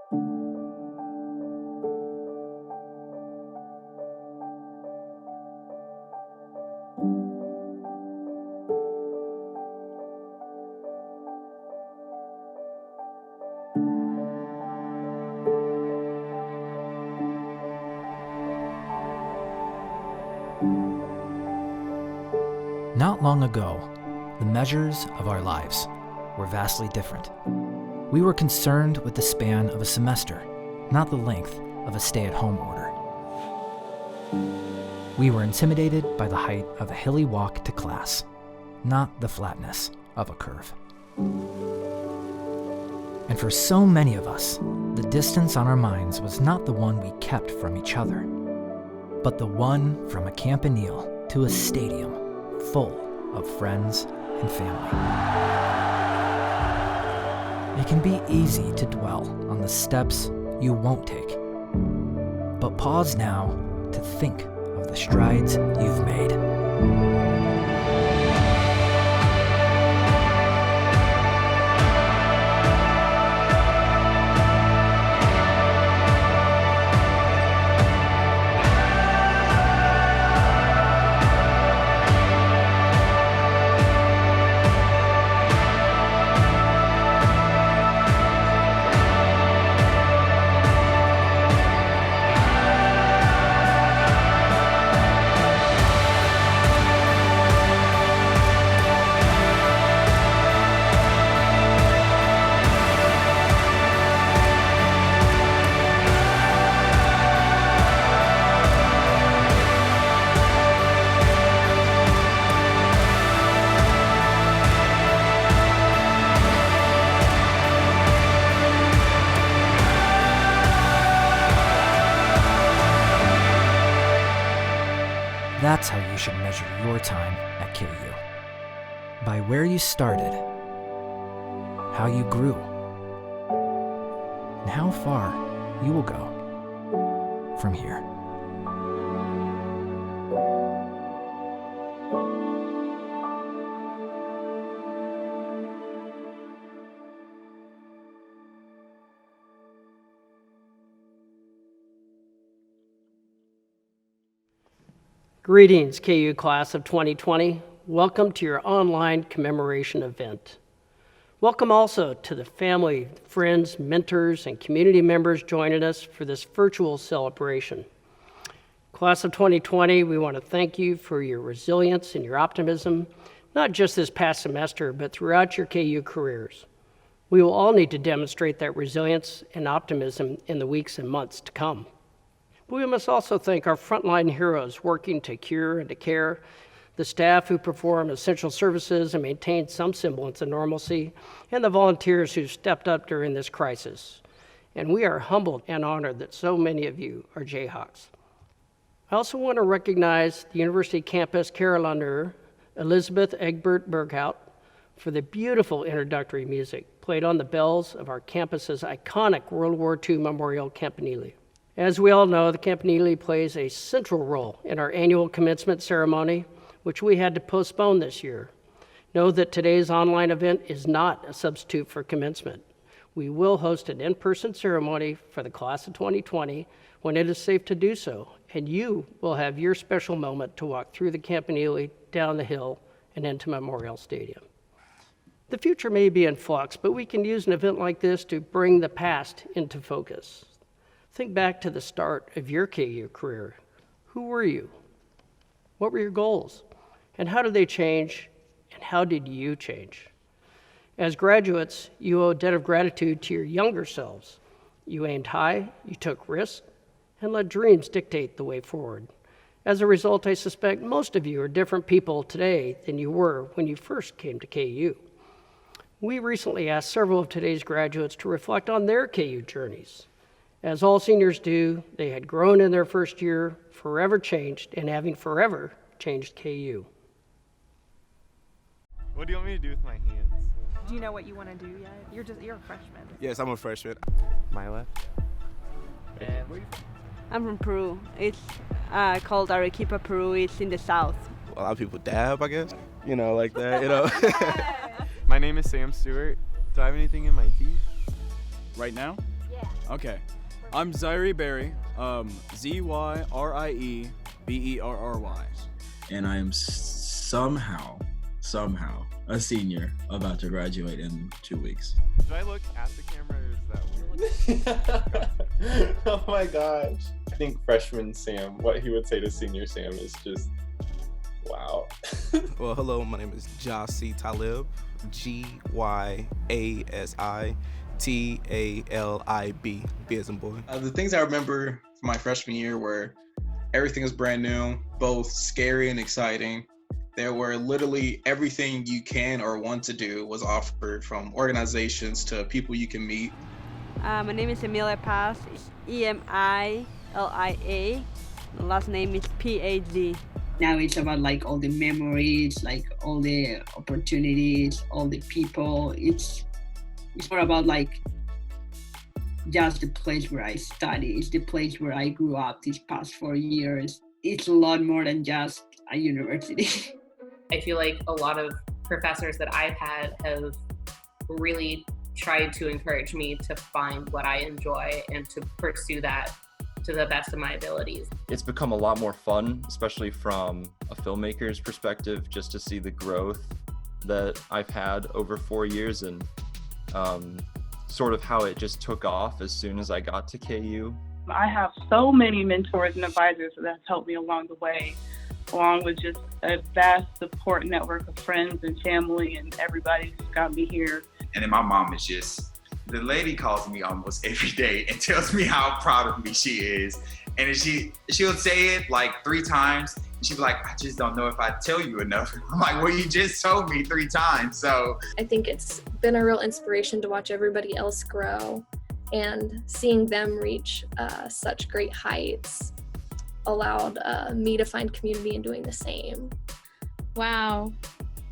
Not long ago, the measures of our lives were vastly different. We were concerned with the span of a semester, not the length of a stay-at-home order. We were intimidated by the height of a hilly walk to class, not the flatness of a curve. And for so many of us, the distance on our minds was not the one we kept from each other, but the one from a campanile to a stadium full of friends and family. It can be easy to dwell on the steps you won't take, but pause now to think of the strides you've made. That's how you should measure your time at KU. By where you started, how you grew, and how far you will go from here. Greetings, KU class of 2020. Welcome to your online commemoration event. Welcome also to the family, friends, mentors, and community members joining us for this virtual celebration. Class of 2020, we want to thank you for your resilience and your optimism, not just this past semester, but throughout your KU careers. We will all need to demonstrate that resilience and optimism in the weeks and months to come. But we must also thank our frontline heroes working to cure and to care, the staff who perform essential services and maintain some semblance of normalcy, and the volunteers who stepped up during this crisis. And we are humbled and honored that so many of you are Jayhawks. I also want to recognize the University Campus Carillon Elizabeth Egbert Berghout for the beautiful introductory music played on the bells of our campus's iconic World War II Memorial Campanile. As we all know, the Campanile plays a central role in our annual commencement ceremony, which we had to postpone this year. Know that today's online event is not a substitute for commencement. We will host an in-person ceremony for the class of 2020 when it is safe to do so, and you will have your special moment to walk through the Campanile, down the hill, and into Memorial Stadium. The future may be in flux, but we can use an event like this to bring the past into focus. Think back to the start of your KU career. Who were you? What were your goals? And how did they change? And how did you change? As graduates, you owe a debt of gratitude to your younger selves. You aimed high, you took risks, and let dreams dictate the way forward. As a result, I suspect most of you are different people today than you were when you first came to KU. We recently asked several of today's graduates to reflect on their KU journeys. As all seniors do, they had grown in their first year, forever changed, and having forever changed KU. What do you want me to do with my hands? Do you know what you want to do yet? You're a freshman. Yes, I'm a freshman. My left. And where are you from? I'm from Peru. It's called Arequipa, Peru. It's in the south. A lot of people dab, I guess. Like that, My name is Sam Stewart. Do I have anything in my teeth? Right now? Yeah. Okay. I'm Zyrie Berry, Zyrieberry. And I am somehow a senior about to graduate in 2 weeks. Do I look at the camera or is that weird? Oh my gosh. I think freshman Sam, what he would say to senior Sam is just, wow. Well, hello, my name is Jasi Talib, Gyasitalib, B as in boy. The things I remember from my freshman year were everything was brand new, both scary and exciting. There were literally everything you can or want to do was offered, from organizations to people you can meet. My name is Emilia Paz, Emilia. The last name is Paz. Now it's about like all the memories, like all the opportunities, all the people. It's more about like just the place where I study. It's the place where I grew up these past 4 years. It's a lot more than just a university. I feel like a lot of professors that I've had have really tried to encourage me to find what I enjoy and to pursue that to the best of my abilities. It's become a lot more fun, especially from a filmmaker's perspective, just to see the growth that I've had over 4 years and sort of how it just took off as soon as I got to KU. I have so many mentors and advisors that have helped me along the way, along with just a vast support network of friends and family and everybody who's got me here. And then my mom is just, the lady calls me almost every day and tells me how proud of me she is. And she'll say it like 3 times. And she'll be like, I just don't know if I tell you enough. I'm like, well, you just told me 3 times. So I think it's been a real inspiration to watch everybody else grow, and seeing them reach such great heights allowed me to find community in doing the same. Wow.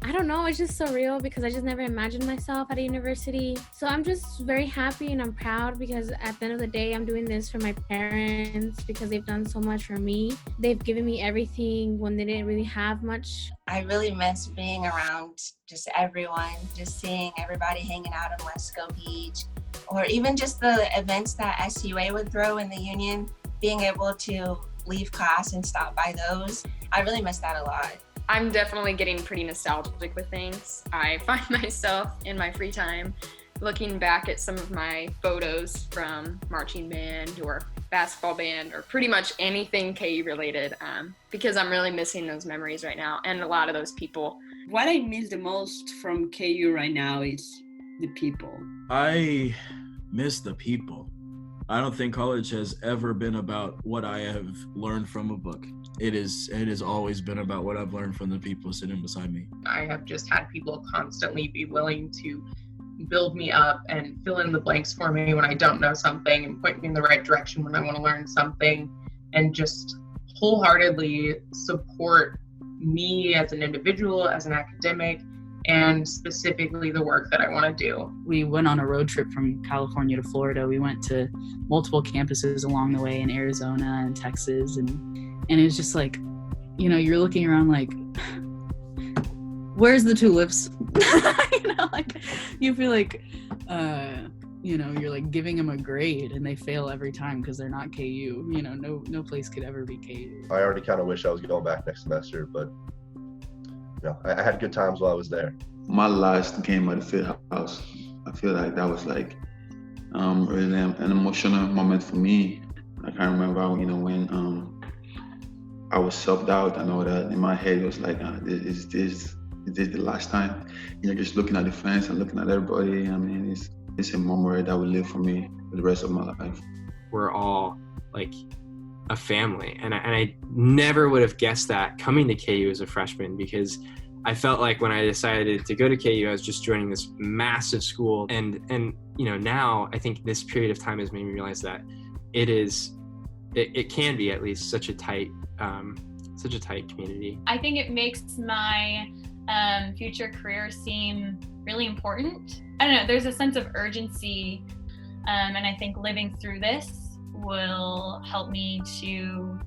I don't know, it's just surreal because I just never imagined myself at a university. So I'm just very happy and I'm proud because at the end of the day, I'm doing this for my parents because they've done so much for me. They've given me everything when they didn't really have much. I really miss being around just everyone, just seeing everybody hanging out in Wesco Beach, or even just the events that SUA would throw in the union, being able to leave class and stop by those. I really miss that a lot. I'm definitely getting pretty nostalgic with things. I find myself in my free time looking back at some of my photos from marching band or basketball band or pretty much anything KU related because I'm really missing those memories right now and a lot of those people. What I miss the most from KU right now is the people. I miss the people. I don't think college has ever been about what I have learned from a book. It has always been about what I've learned from the people sitting beside me. I have just had people constantly be willing to build me up and fill in the blanks for me when I don't know something and point me in the right direction when I want to learn something, and just wholeheartedly support me as an individual, as an academic, and specifically the work that I want to do. We went on a road trip from California to Florida. We went to multiple campuses along the way in Arizona and Texas, and it was just like, you know, you're looking around like, where's the tulips? You know, like you feel like, you know, you're like giving them a grade and they fail every time because they're not KU. You know, no place could ever be KU. I already kind of wish I was going back next semester, but you know, I had good times while I was there. My last game at the field house, I feel like that was like really an emotional moment for me. I can remember, you know, when I was subbed out and all that. In my head, it was like, is this the last time? You know, just looking at the fans and looking at everybody. I mean, it's a memory that will live for me for the rest of my life. We're all like a family, and I never would have guessed that coming to KU as a freshman, because I felt like when I decided to go to KU, I was just joining this massive school, and you know, now I think this period of time has made me realize that it can be at least such a tight community. I think it makes my future career seem really important. I don't know, there's a sense of urgency, and I think living through this will help me to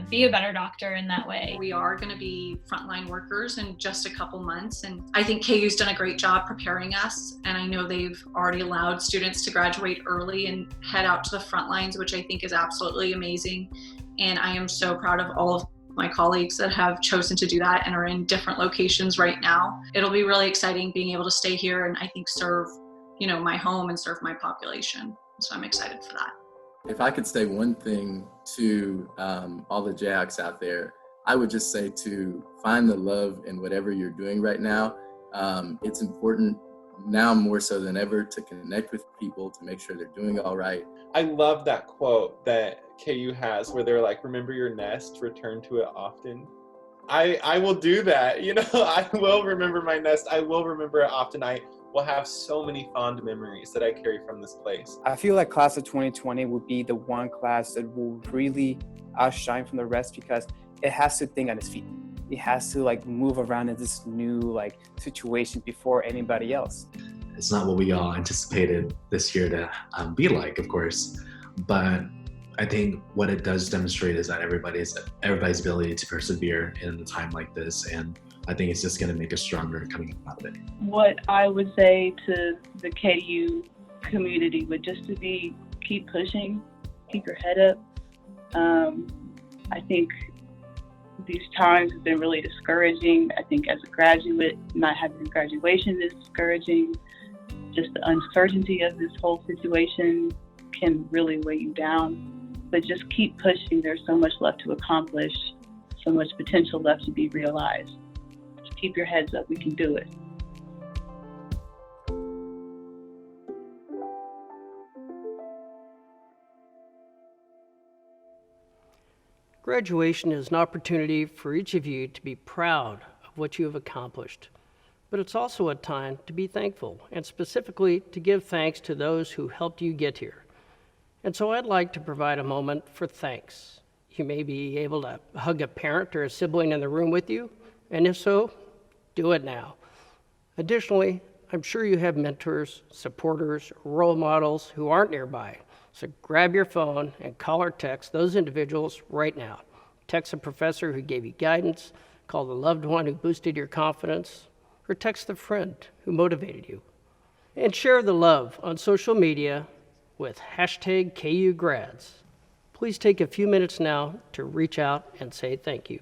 be a better doctor in that way. We are going to be frontline workers in just a couple months, and I think KU's done a great job preparing us, and I know they've already allowed students to graduate early and head out to the front lines, which I think is absolutely amazing. And I am so proud of all of my colleagues that have chosen to do that and are in different locations right now. It'll be really exciting being able to stay here and I think serve, my home and serve my population. So I'm excited for that. If I could say one thing to all the Jayhawks out there, I would just say to find the love in whatever you're doing right now. It's important now more so than ever to connect with people, to make sure they're doing all right. I love that quote that KU has where they're like, remember your nest, return to it often. I will do that. I will remember my nest. I will remember it often. I will have so many fond memories that I carry from this place. I feel like class of 2020 will be the one class that will really outshine from the rest because it has to think on its feet. It has to move around in this new situation before anybody else. It's not what we all anticipated this year to be like, of course, but I think what it does demonstrate is that everybody's ability to persevere in a time like this, and I think it's just going to make us stronger coming out of it. What I would say to the KU community would just to be keep pushing, keep your head up. I think these times have been really discouraging. I think as a graduate, not having graduation is discouraging. Just the uncertainty of this whole situation can really weigh you down. But just keep pushing. There's so much left to accomplish, so much potential left to be realized. Just keep your heads up. We can do it. Graduation is an opportunity for each of you to be proud of what you have accomplished. But it's also a time to be thankful, and specifically to give thanks to those who helped you get here. And so I'd like to provide a moment for thanks. You may be able to hug a parent or a sibling in the room with you, and if so, do it now. Additionally, I'm sure you have mentors, supporters, role models who aren't nearby. So grab your phone and call or text those individuals right now. Text a professor who gave you guidance, call the loved one who boosted your confidence, or text the friend who motivated you. And share the love on social media with #KUGrads. Please take a few minutes now to reach out and say thank you.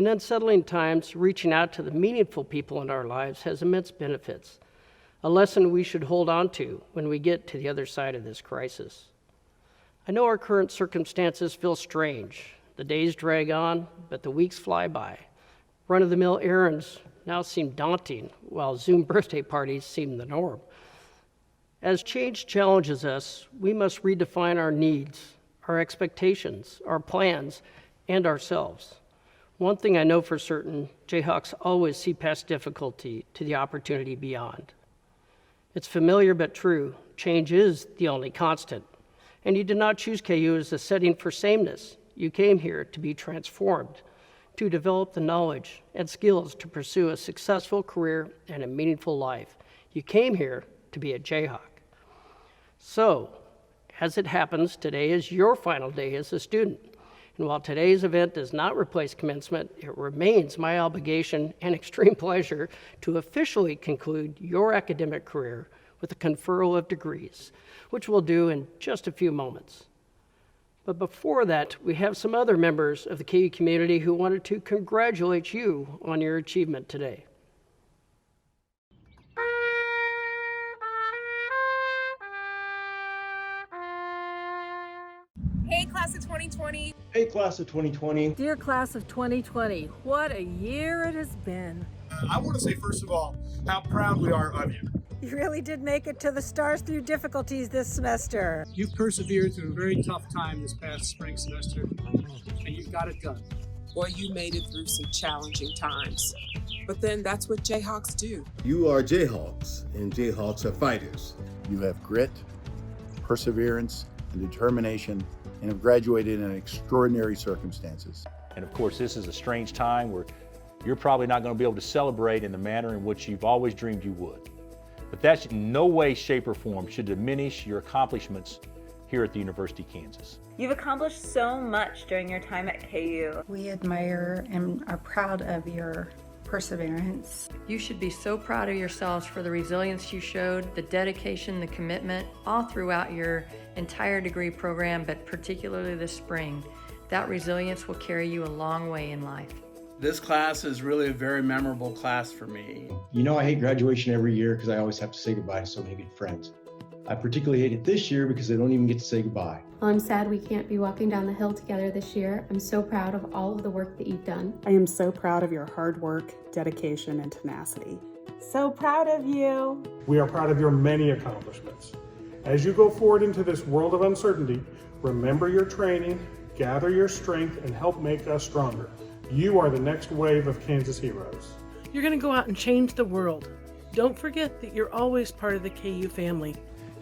In unsettling times, reaching out to the meaningful people in our lives has immense benefits, a lesson we should hold on to when we get to the other side of this crisis. I know our current circumstances feel strange. The days drag on, but the weeks fly by. Run-of-the-mill errands now seem daunting, while Zoom birthday parties seem the norm. As change challenges us, we must redefine our needs, our expectations, our plans, and ourselves. One thing I know for certain, Jayhawks always see past difficulty to the opportunity beyond. It's familiar but true. Change is the only constant. And you did not choose KU as a setting for sameness. You came here to be transformed, to develop the knowledge and skills to pursue a successful career and a meaningful life. You came here to be a Jayhawk. So, as it happens, today is your final day as a student. And while today's event does not replace commencement, it remains my obligation and extreme pleasure to officially conclude your academic career with a conferral of degrees, which we'll do in just a few moments. But before that, we have some other members of the KU community who wanted to congratulate you on your achievement today. Hey, class of 2020. Hey, class of 2020. Dear class of 2020, what a year it has been. I want to say, first of all, how proud we are of you. You really did make it to the stars through difficulties this semester. You persevered through a very tough time this past spring semester, and you've got it done. Boy, you made it through some challenging times. But then that's what Jayhawks do. You are Jayhawks, and Jayhawks are fighters. You have grit, perseverance, and determination, and have graduated in extraordinary circumstances. And of course, this is a strange time where you're probably not going to be able to celebrate in the manner in which you've always dreamed you would. But that in no way, shape, or form should diminish your accomplishments here at the University of Kansas. You've accomplished so much during your time at KU. We admire and are proud of your perseverance. You should be so proud of yourselves for the resilience you showed, the dedication, the commitment, all throughout your entire degree program, but particularly this spring. That resilience will carry you a long way in life. This class is really a very memorable class for me. You know, I hate graduation every year because I always have to say goodbye to so many good friends. I particularly hate it this year because I don't even get to say goodbye. Well, I'm sad we can't be walking down the hill together this year. I'm so proud of all of the work that you've done. I am so proud of your hard work, dedication, and tenacity. So proud of you. We are proud of your many accomplishments. As you go forward into this world of uncertainty, remember your training, gather your strength, and help make us stronger. You are the next wave of Kansas heroes. You're going to go out and change the world. Don't forget that you're always part of the KU family.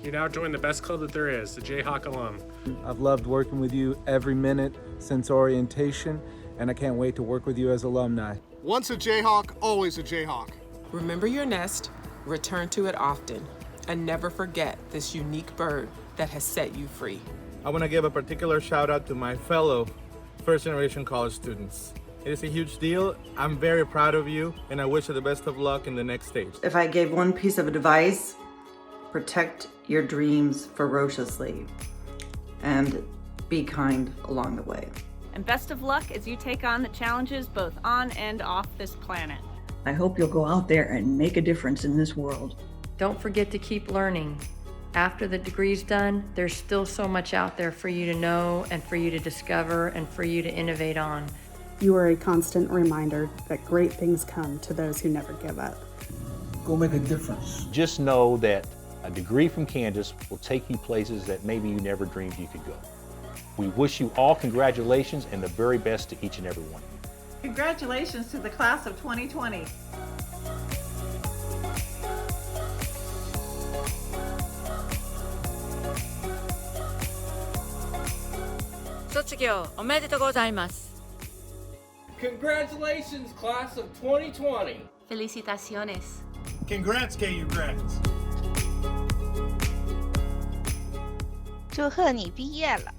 You now join the best club that there is, the Jayhawk alum. I've loved working with you every minute since orientation, and I can't wait to work with you as alumni. Once a Jayhawk, always a Jayhawk. Remember your nest, return to it often, and never forget this unique bird that has set you free. I want to give a particular shout out to my fellow first-generation college students. It is a huge deal. I'm very proud of you, and I wish you the best of luck in the next stage. If I gave one piece of advice, protect your dreams ferociously and be kind along the way. And best of luck as you take on the challenges both on and off this planet. I hope you'll go out there and make a difference in this world. Don't forget to keep learning. After the degree's done, there's still so much out there for you to know and for you to discover and for you to innovate on. You are a constant reminder that great things come to those who never give up. Go make a difference. Just know that a degree from Kansas will take you places that maybe you never dreamed you could go. We wish you all congratulations and the very best to each and every one. Congratulations to the class of 2020. Congratulations, class of 2020. Felicitaciones. Congrats, KU grads. 祝贺你毕业了。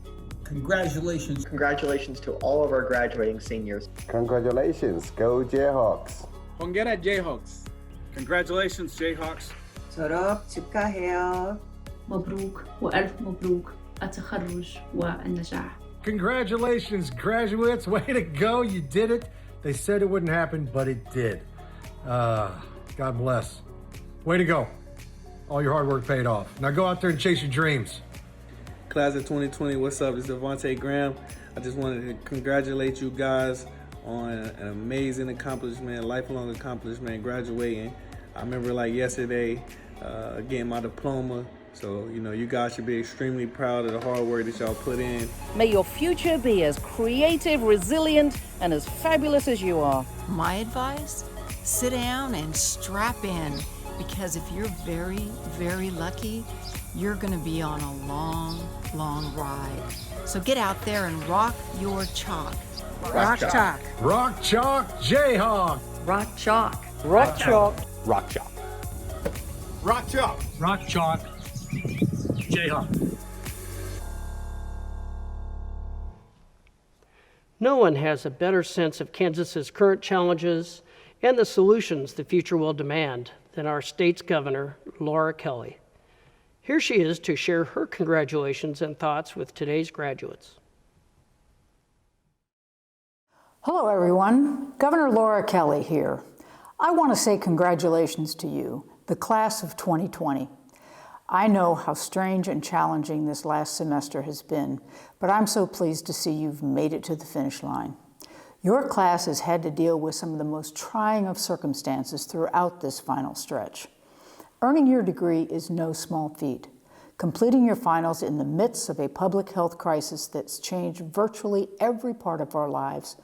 Congratulations. Congratulations to all of our graduating seniors. Congratulations, go Jayhawks. Hongera Jayhawks. Congratulations, Jayhawks. 졸업 축하해요. مبروك وألف مبروك التخرج والنجاح. Congratulations, graduates. Way to go. You did it. They said it wouldn't happen, but it did. God bless. Way to go. All your hard work paid off. Now go out there and chase your dreams. Class of 2020, what's up? It's Devontae Graham. I just wanted to congratulate you guys on an amazing accomplishment, lifelong accomplishment, graduating. I remember like yesterday getting my diploma. So, you guys should be extremely proud of the hard work that y'all put in. May your future be as creative, resilient, and as fabulous as you are. My advice? Sit down and strap in, because if you're very, very lucky, you're going to be on a long, long ride. So get out there and rock your chalk. Rock chalk. Rock chalk, Jayhawk. Rock chalk. Rock chalk. Rock chalk. Rock chalk. Rock chalk. Jayhawk. No one has a better sense of Kansas's current challenges and the solutions the future will demand than our state's governor, Laura Kelly. Here she is to share her congratulations and thoughts with today's graduates. Hello, everyone. Governor Laura Kelly here. I want to say congratulations to you, the class of 2020. I know how strange and challenging this last semester has been, but I'm so pleased to see you've made it to the finish line. Your class has had to deal with some of the most trying of circumstances throughout this final stretch. Earning your degree is no small feat. Completing your finals in the midst of a public health crisis that's changed virtually every part of our lives,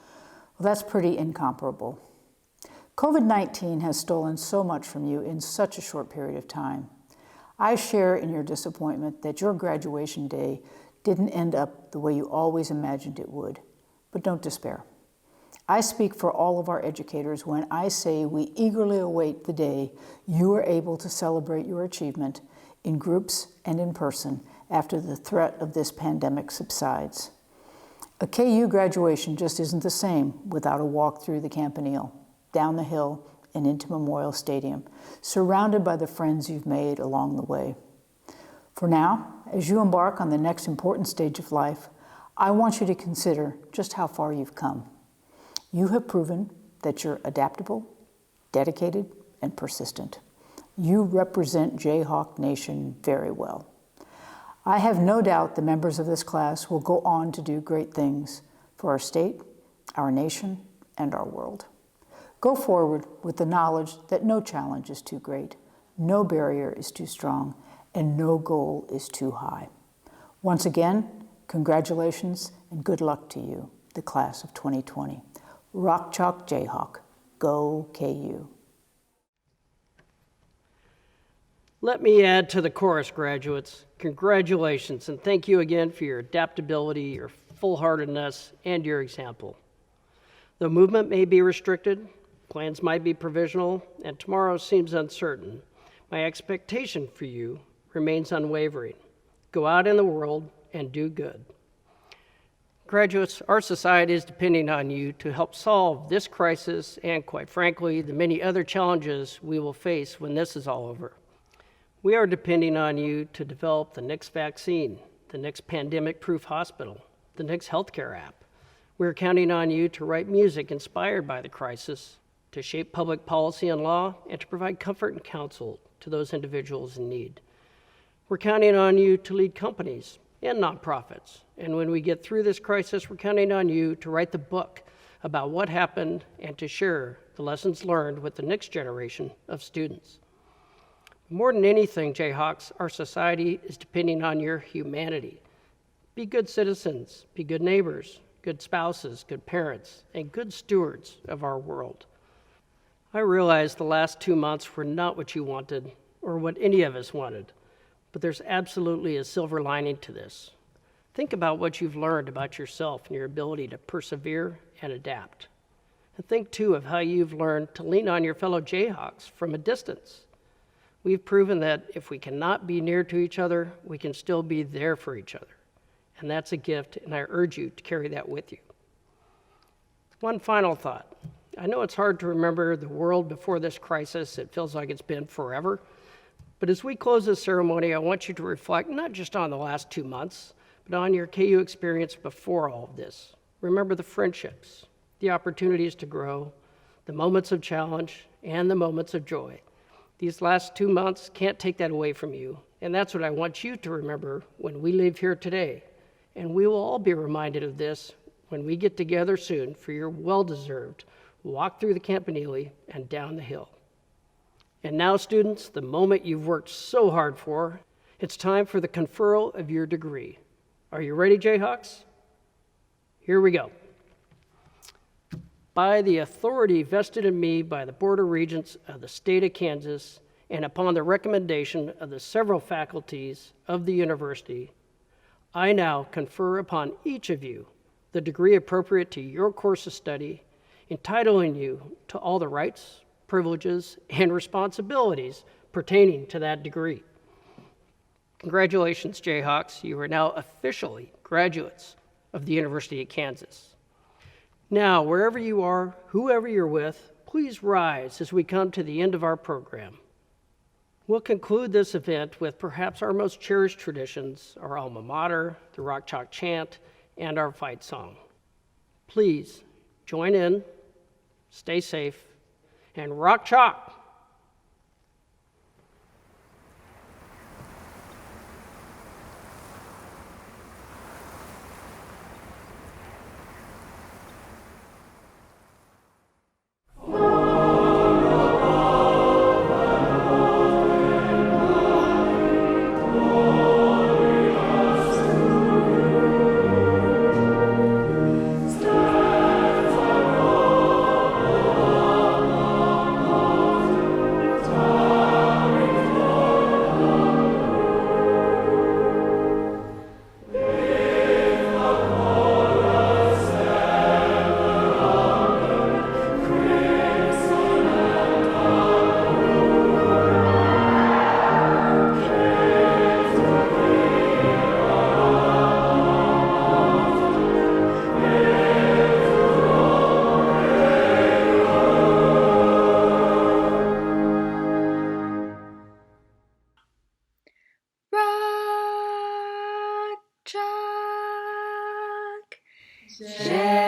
well, that's pretty incomparable. COVID-19 has stolen so much from you in such a short period of time. I share in your disappointment that your graduation day didn't end up the way you always imagined it would, but don't despair. I speak for all of our educators when I say we eagerly await the day you are able to celebrate your achievement in groups and in person after the threat of this pandemic subsides. A KU graduation just isn't the same without a walk through the Campanile, down the hill, and into Memorial Stadium, surrounded by the friends you've made along the way. For now, as you embark on the next important stage of life, I want you to consider just how far you've come. You have proven that you're adaptable, dedicated, and persistent. You represent Jayhawk Nation very well. I have no doubt the members of this class will go on to do great things for our state, our nation, and our world. Go forward with the knowledge that no challenge is too great, no barrier is too strong, and no goal is too high. Once again, congratulations and good luck to you, the class of 2020. Rock Chalk Jayhawk, go KU. Let me add to the chorus, graduates. Congratulations, and thank you again for your adaptability, your full-heartedness, and your example. The movement may be restricted, plans might be provisional, and tomorrow seems uncertain. My expectation for you remains unwavering. Go out in the world and do good. Graduates, our society is depending on you to help solve this crisis and, quite frankly, the many other challenges we will face when this is all over. We are depending on you to develop the next vaccine, the next pandemic-proof hospital, the next healthcare app. We're counting on you to write music inspired by the crisis, to shape public policy and law, and to provide comfort and counsel to those individuals in need. We're counting on you to lead companies and nonprofits. And when we get through this crisis, we're counting on you to write the book about what happened and to share the lessons learned with the next generation of students. More than anything, Jayhawks, our society is depending on your humanity. Be good citizens, be good neighbors, good spouses, good parents, and good stewards of our world. I realize the last 2 months were not what you wanted or what any of us wanted, but there's absolutely a silver lining to this. Think about what you've learned about yourself and your ability to persevere and adapt. And think, too, of how you've learned to lean on your fellow Jayhawks from a distance. We've proven that if we cannot be near to each other, we can still be there for each other. And that's a gift, and I urge you to carry that with you. One final thought. I know it's hard to remember the world before this crisis. It feels like it's been forever. But as we close this ceremony, I want you to reflect not just on the last 2 months, but on your KU experience before all of this. Remember the friendships, the opportunities to grow, the moments of challenge, and the moments of joy. These last 2 months can't take that away from you, and that's what I want you to remember when we leave here today. And we will all be reminded of this when we get together soon for your well-deserved walk through the Campanile and down the hill. And now, students, the moment you've worked so hard for, it's time for the conferral of your degree. Are you ready, Jayhawks? Here we go. By the authority vested in me by the Board of Regents of the state of Kansas, and upon the recommendation of the several faculties of the university, I now confer upon each of you the degree appropriate to your course of study, entitling you to all the rights, privileges, and responsibilities pertaining to that degree. Congratulations, Jayhawks. You are now officially graduates of the University of Kansas. Now, wherever you are, whoever you're with, please rise as we come to the end of our program. We'll conclude this event with perhaps our most cherished traditions, our Alma Mater, the Rock Chalk Chant, and our fight song. Please join in, stay safe, and rock chalk! Jayhawk.